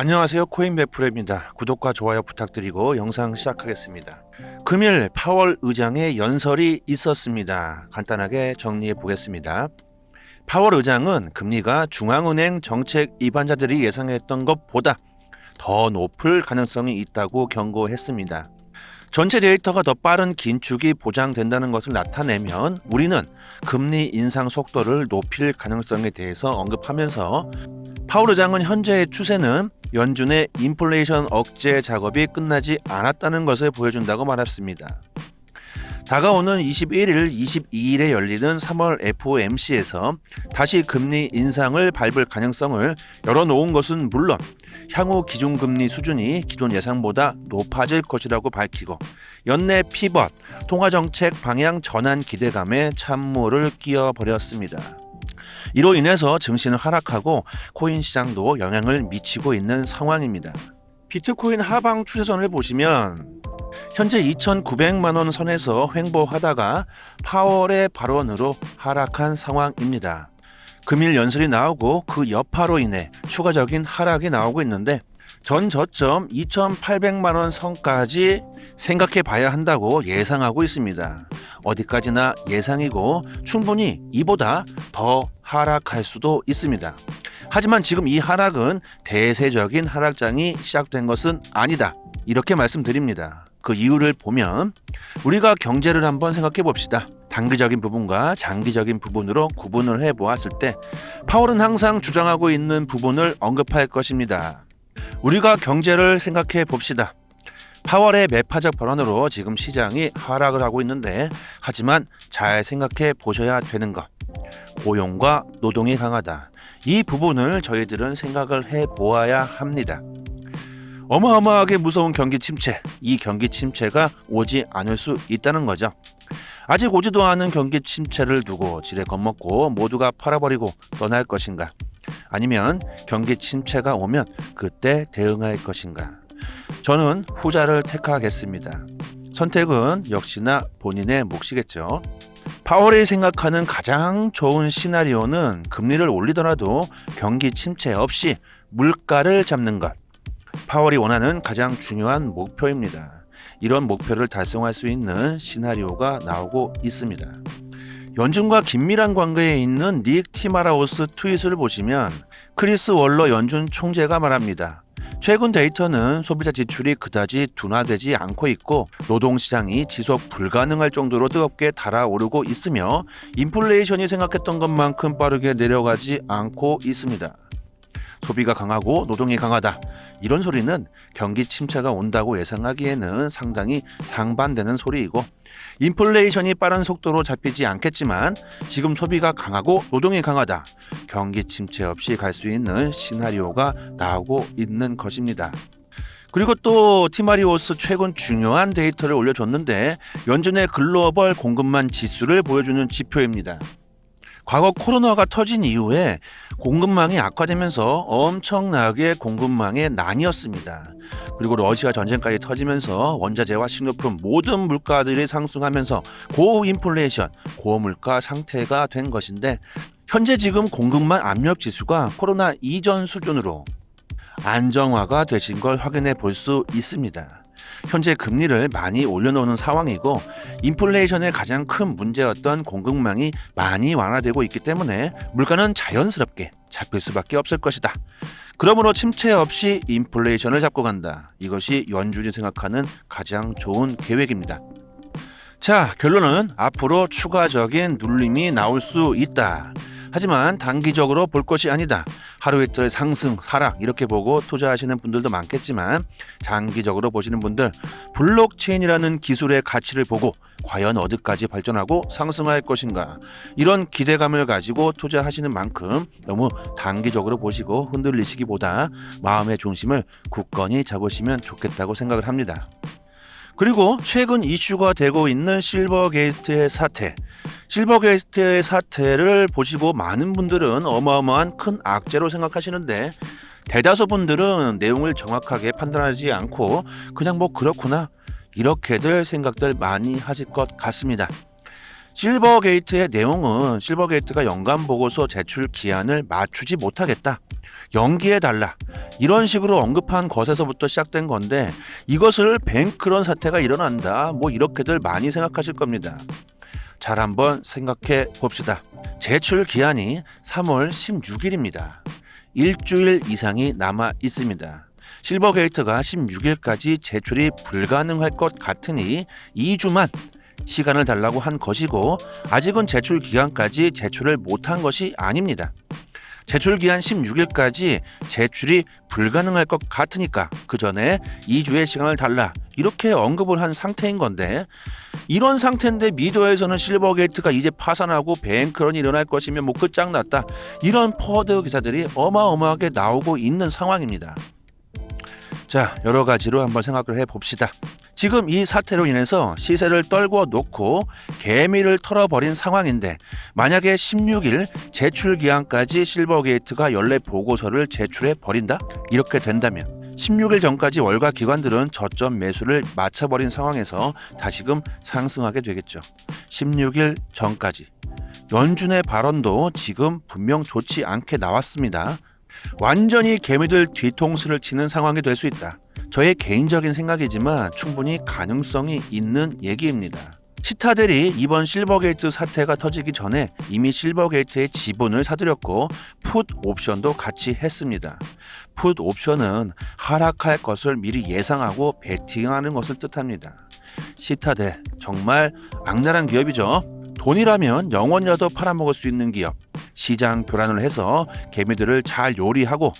안녕하세요. 코인베프레입니다. 구독과 좋아요 부탁드리고 영상 시작하겠습니다. 금일 파월 의장의 연설이 있었습니다. 간단하게 정리해 보겠습니다. 파월 의장은 금리가 중앙은행 정책 입안자들이 예상했던 것보다 더 높을 가능성이 있다고 경고했습니다. 전체 데이터가 더 빠른 긴축이 보장된다는 것을 나타내면 우리는 금리 인상 속도를 높일 가능성에 대해서 언급하면서 파월 의장은 현재의 추세는 연준의 인플레이션 억제 작업이 끝나지 않았다는 것을 보여준다고 말했습니다. 다가오는 21일, 22일에 열리는 3월 FOMC에서 다시 금리 인상을 밟을 가능성을 열어놓은 것은 물론 향후 기준금리 수준이 기존 예상보다 높아질 것이라고 밝히고 연내 피벗, 통화정책 방향 전환 기대감에 찬물을 끼워버렸습니다. 이로 인해서 증시는 하락하고 코인 시장도 영향을 미치고 있는 상황입니다. 비트코인 하방 추세선을 보시면 현재 2,900만 원 선에서 횡보하다가 파월의 발언으로 하락한 상황입니다. 금일 연설이 나오고 그 여파로 인해 추가적인 하락이 나오고 있는데 전 저점 2,800만 원 선까지 생각해 봐야 한다고 예상하고 있습니다. 어디까지나 예상이고 충분히 이보다 더 하락할 수도 있습니다. 하지만 지금 이 하락은 대세적인 하락장이 시작된 것은 아니다. 이렇게 말씀드립니다. 그 이유를 보면 우리가 경제를 한번 생각해 봅시다. 단기적인 부분과 장기적인 부분으로 구분을 해 보았을 때 파월은 항상 주장하고 있는 부분을 언급할 것입니다. 우리가 경제를 생각해 봅시다. 파월의 매파적 발언으로 지금 시장이 하락을 하고 있는데 하지만 잘 생각해 보셔야 되는 것. 고용과 노동이 강하다. 이 부분을 저희들은 생각을 해 보아야 합니다. 어마어마하게 무서운 경기 침체, 이 경기 침체가 오지 않을 수 있다는 거죠. 아직 오지도 않은 경기 침체를 두고 지레 겁먹고 모두가 팔아버리고 떠날 것인가? 아니면 경기 침체가 오면 그때 대응할 것인가? 저는 후자를 택하겠습니다. 선택은 역시나 본인의 몫이겠죠. 파월이 생각하는 가장 좋은 시나리오는 금리를 올리더라도 경기 침체 없이 물가를 잡는 것. 파월이 원하는 가장 중요한 목표입니다. 이런 목표를 달성할 수 있는 시나리오가 나오고 있습니다. 연준과 긴밀한 관계에 있는 닉 티마라우스 트윗을 보시면 크리스 월러 연준 총재가 말합니다. 최근 데이터는 소비자 지출이 그다지 둔화되지 않고 있고 노동시장이 지속 불가능할 정도로 뜨겁게 달아오르고 있으며 인플레이션이 생각했던 것만큼 빠르게 내려가지 않고 있습니다. 소비가 강하고 노동이 강하다. 이런 소리는 경기 침체가 온다고 예상하기에는 상당히 상반되는 소리이고 인플레이션이 빠른 속도로 잡히지 않겠지만 지금 소비가 강하고 노동이 강하다. 경기 침체 없이 갈 수 있는 시나리오가 나오고 있는 것입니다. 그리고 또 티마리오스 최근 중요한 데이터를 올려줬는데 연준의 글로벌 공급망 지수를 보여주는 지표입니다. 과거 코로나가 터진 이후에 공급망이 악화되면서 엄청나게 공급망에 난이었습니다. 그리고 러시아 전쟁까지 터지면서 원자재와 식료품 모든 물가들이 상승하면서 고인플레이션, 고물가 상태가 된 것인데 현재 지금 공급망 압력 지수가 코로나 이전 수준으로 안정화가 되신 걸 확인해 볼 수 있습니다. 현재 금리를 많이 올려놓는 상황이고 인플레이션의 가장 큰 문제였던 공급망이 많이 완화되고 있기 때문에 물가는 자연스럽게 잡힐 수밖에 없을 것이다. 그러므로 침체 없이 인플레이션을 잡고 간다. 이것이 연준이 생각하는 가장 좋은 계획입니다. 자, 결론은 앞으로 추가적인 눌림이 나올 수 있다. 하지만 단기적으로 볼 것이 아니다. 하루 이틀 상승, 하락 이렇게 보고 투자하시는 분들도 많겠지만 장기적으로 보시는 분들 블록체인이라는 기술의 가치를 보고 과연 어디까지 발전하고 상승할 것인가 이런 기대감을 가지고 투자하시는 만큼 너무 단기적으로 보시고 흔들리시기보다 마음의 중심을 굳건히 잡으시면 좋겠다고 생각을 합니다. 그리고 최근 이슈가 되고 있는 실버게이트의 사태, 실버게이트의 사태를 보시고 많은 분들은 어마어마한 큰 악재로 생각하시는데 대다수 분들은 내용을 정확하게 판단하지 않고 그냥 뭐 그렇구나 이렇게들 생각들 많이 하실 것 같습니다. 실버게이트의 내용은 실버게이트가 연간 보고서 제출 기한을 맞추지 못하겠다, 연기해달라, 이런 식으로 언급한 것에서부터 시작된 건데, 이것을 뱅크런 사태가 일어난다, 뭐 이렇게들 많이 생각하실 겁니다. 잘 한번 생각해 봅시다. 제출 기한이 3월 16일입니다. 일주일 이상이 남아 있습니다. 실버게이트가 16일까지 제출이 불가능할 것 같으니 2주만 시간을 달라고 한 것이고, 아직은 제출 기간까지 제출을 못한 것이 아닙니다. 제출 기한 16일까지 제출이 불가능할 것 같으니까 그 전에 2주의 시간을 달라, 이렇게 언급을 한 상태인 건데, 이런 상태인데 미디어에서는 실버게이트가 이제 파산하고 뱅크런이 일어날 것이며 뭐 끝장났다, 이런 퍼드 기사들이 어마어마하게 나오고 있는 상황입니다. 자, 여러 가지로 한번 생각을 해봅시다. 지금 이 사태로 인해서 시세를 떨궈 놓고 개미를 털어버린 상황인데, 만약에 16일 제출 기한까지 실버게이트가 연례 보고서를 제출해 버린다? 이렇게 된다면 16일 전까지 월가 기관들은 저점 매수를 마쳐버린 상황에서 다시금 상승하게 되겠죠. 16일 전까지. 연준의 발언도 지금 분명 좋지 않게 나왔습니다. 완전히 개미들 뒤통수를 치는 상황이 될 수 있다. 저의 개인적인 생각이지만 충분히 가능성이 있는 얘기입니다. 시타델이 이번 실버게이트 사태가 터지기 전에 이미 실버게이트의 지분을 사들였고 풋 옵션도 같이 했습니다. 풋 옵션은 하락할 것을 미리 예상하고 베팅하는 것을 뜻합니다. 시타델 정말 악랄한 기업이죠. 돈이라면 영원이라도 팔아먹을 수 있는 기업. 시장 교란을 해서 개미들을 잘 요리하고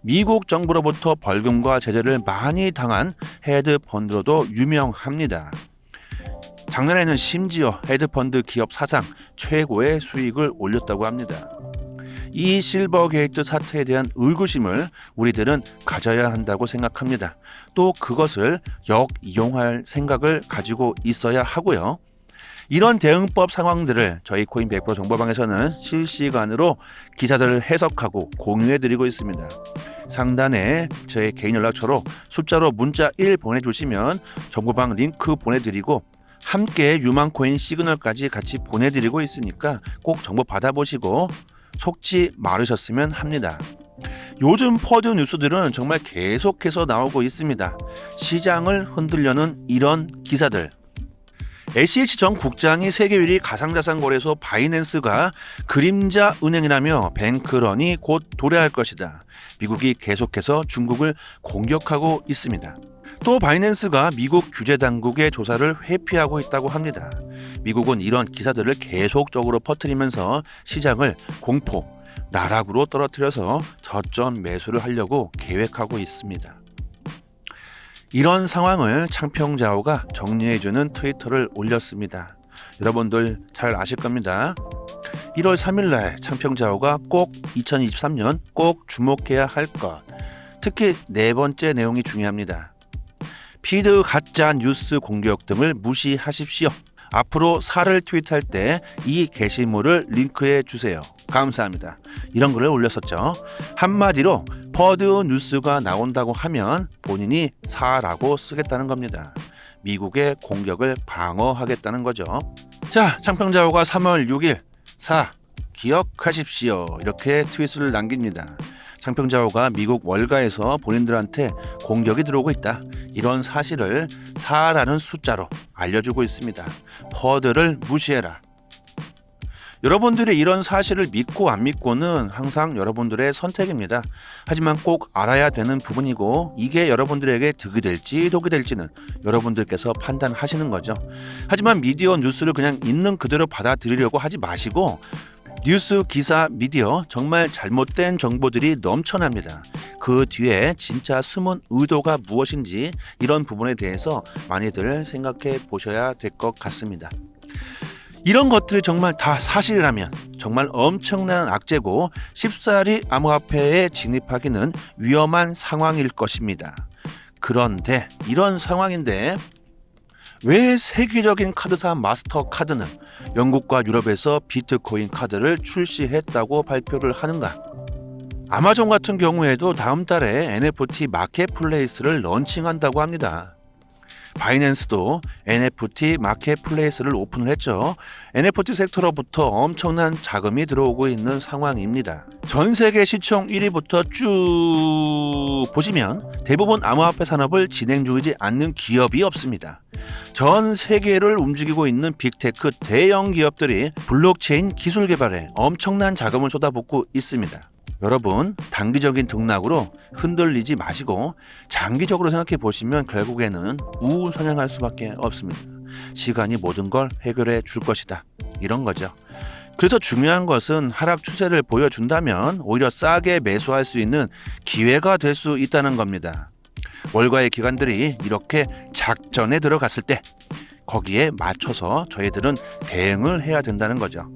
미국 정부로부터 벌금과 제재를 많이 당한 헤드펀드로도 유명합니다. 작년에는 심지어 헤드펀드 기업 사상 최고의 수익을 올렸다고 합니다. 이 실버게이트 사태에 대한 의구심을 우리들은 가져야 한다고 생각합니다. 또 그것을 역이용할 생각을 가지고 있어야 하고요. 이런 대응법 상황들을 저희 코인 100% 정보방에서는 실시간으로 기사들을 해석하고 공유해드리고 있습니다. 상단에 저의 개인 연락처로 숫자로 문자 1 보내주시면 정보방 링크 보내드리고 함께 유망코인 시그널까지 같이 보내드리고 있으니까 꼭 정보 받아보시고 속지 말으셨으면 합니다. 요즘 퍼드 뉴스들은 정말 계속해서 나오고 있습니다. 시장을 흔들려는 이런 기사들. SEC 전 국장이 세계 1위 가상자산 거래소 바이낸스가 그림자 은행이라며 뱅크런이 곧 도래할 것이다. 미국이 계속해서 중국을 공격하고 있습니다. 또 바이낸스가 미국 규제 당국의 조사를 회피하고 있다고 합니다. 미국은 이런 기사들을 계속적으로 퍼뜨리면서 시장을 공포, 나락으로 떨어뜨려서 저점 매수를 하려고 계획하고 있습니다. 이런 상황을 창평자오가 정리해주는 트위터를 올렸습니다. 여러분들 잘 아실 겁니다. 1월 3일날 창평자오가 꼭 2023년 꼭 주목해야 할 것, 특히 네 번째 내용이 중요합니다. 피드 가짜 뉴스 공격 등을 무시하십시오. 앞으로 사를 트윗할 때 이 게시물을 링크해 주세요. 감사합니다. 이런 글을 올렸었죠. 한마디로 퍼드 뉴스가 나온다고 하면 본인이 사라고 쓰겠다는 겁니다. 미국의 공격을 방어하겠다는 거죠. 자, 창평자오가 3월 6일 사 기억하십시오, 이렇게 트윗을 남깁니다. 창평자오가 미국 월가에서 본인들한테 공격이 들어오고 있다, 이런 사실을 4라는 숫자로 알려주고 있습니다. 퍼드를 무시해라. 여러분들이 이런 사실을 믿고 안 믿고는 항상 여러분들의 선택입니다. 하지만 꼭 알아야 되는 부분이고, 이게 여러분들에게 득이 될지 독이 될지는 여러분들께서 판단하시는 거죠. 하지만 미디어 뉴스를 그냥 있는 그대로 받아들이려고 하지 마시고, 뉴스, 기사, 미디어 정말 잘못된 정보들이 넘쳐납니다. 그 뒤에 진짜 숨은 의도가 무엇인지 이런 부분에 대해서 많이들 생각해 보셔야 될 것 같습니다. 이런 것들이 정말 다 사실이라면 정말 엄청난 악재고 쉽사리 암호화폐에 진입하기는 위험한 상황일 것입니다. 그런데 이런 상황인데 왜 세계적인 카드사 마스터카드는 영국과 유럽에서 비트코인 카드를 출시했다고 발표를 하는가? 아마존 같은 경우에도 다음 달에 NFT 마켓플레이스를 런칭한다고 합니다. 바이낸스도 NFT 마켓플레이스를 오픈을 했죠. NFT 섹터로부터 엄청난 자금이 들어오고 있는 상황입니다. 전 세계 시총 1위부터 쭉 보시면 대부분 암호화폐 산업을 진행 중이지 않는 기업이 없습니다. 전 세계를 움직이고 있는 빅테크 대형 기업들이 블록체인 기술 개발에 엄청난 자금을 쏟아붓고 있습니다. 여러분, 단기적인 등락으로 흔들리지 마시고 장기적으로 생각해 보시면 결국에는 우선행할 수밖에 없습니다. 시간이 모든 걸 해결해 줄 것이다, 이런 거죠. 그래서 중요한 것은 하락 추세를 보여준다면 오히려 싸게 매수할 수 있는 기회가 될 수 있다는 겁니다. 월가의 기관들이 이렇게 작전에 들어갔을 때 거기에 맞춰서 저희들은 대응을 해야 된다는 거죠.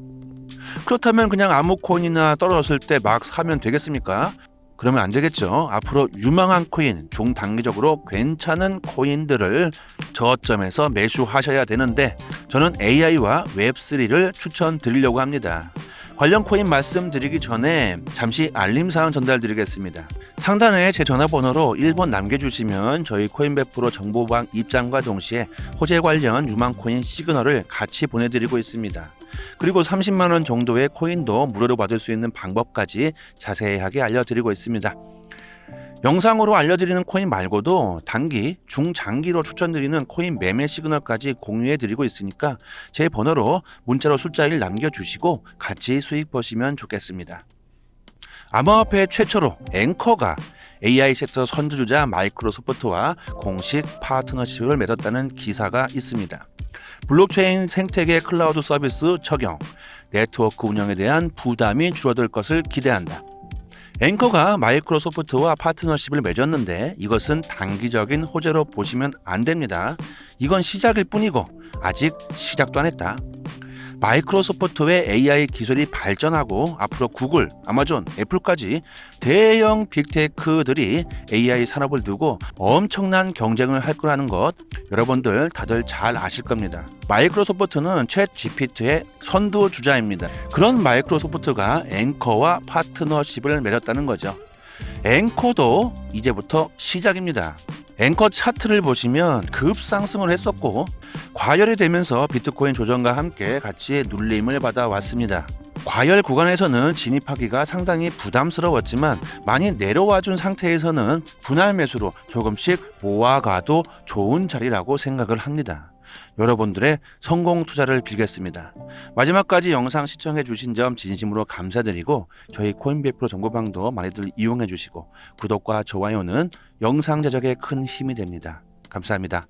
그렇다면 그냥 아무 코인이나 떨어졌을 때 막 사면 되겠습니까? 그러면 안 되겠죠. 앞으로 유망한 코인, 중단기적으로 괜찮은 코인들을 저점에서 매수하셔야 되는데 저는 AI와 웹3를 추천드리려고 합니다. 관련 코인 말씀드리기 전에 잠시 알림사항 전달드리겠습니다. 상단에 제 전화번호로 1번 남겨주시면 저희 코인베 프로 정보방 입장과 동시에 호재 관련 유망 코인 시그널을 같이 보내드리고 있습니다. 그리고 30만원 정도의 코인도 무료로 받을 수 있는 방법까지 자세하게 알려드리고 있습니다. 영상으로 알려드리는 코인 말고도 단기, 중장기로 추천드리는 코인 매매 시그널까지 공유해드리고 있으니까 제 번호로 문자로 숫자 1 남겨주시고 같이 수익 보시면 좋겠습니다. 암호화폐 최초로 앵커가 AI 섹터 선두주자 마이크로소프트와 공식 파트너십을 맺었다는 기사가 있습니다. 블록체인 생태계 클라우드 서비스 적용, 네트워크 운영에 대한 부담이 줄어들 것을 기대한다. 앵커가 마이크로소프트와 파트너십을 맺었는데 이것은 단기적인 호재로 보시면 안 됩니다. 이건 시작일 뿐이고 아직 시작도 안 했다. 마이크로소프트의 AI 기술이 발전하고 앞으로 구글, 아마존, 애플까지 대형 빅테크들이 AI 산업을 두고 엄청난 경쟁을 할 거라는 것 여러분들 다들 잘 아실 겁니다. 마이크로소프트는 챗 GPT의 선두주자입니다. 그런 마이크로소프트가 앵커와 파트너십을 맺었다는 거죠. 앵커도 이제부터 시작입니다. 앵커 차트를 보시면 급상승을 했었고 과열이 되면서 비트코인 조정과 함께 같이 눌림을 받아왔습니다. 과열 구간에서는 진입하기가 상당히 부담스러웠지만 많이 내려와 준 상태에서는 분할 매수로 조금씩 모아가도 좋은 자리라고 생각을 합니다. 여러분들의 성공 투자를 빌겠습니다. 마지막까지 영상 시청해 주신 점 진심으로 감사드리고 저희 코인베 프로 정보방도 많이들 이용해 주시고 구독과 좋아요는 영상 제작에 큰 힘이 됩니다. 감사합니다.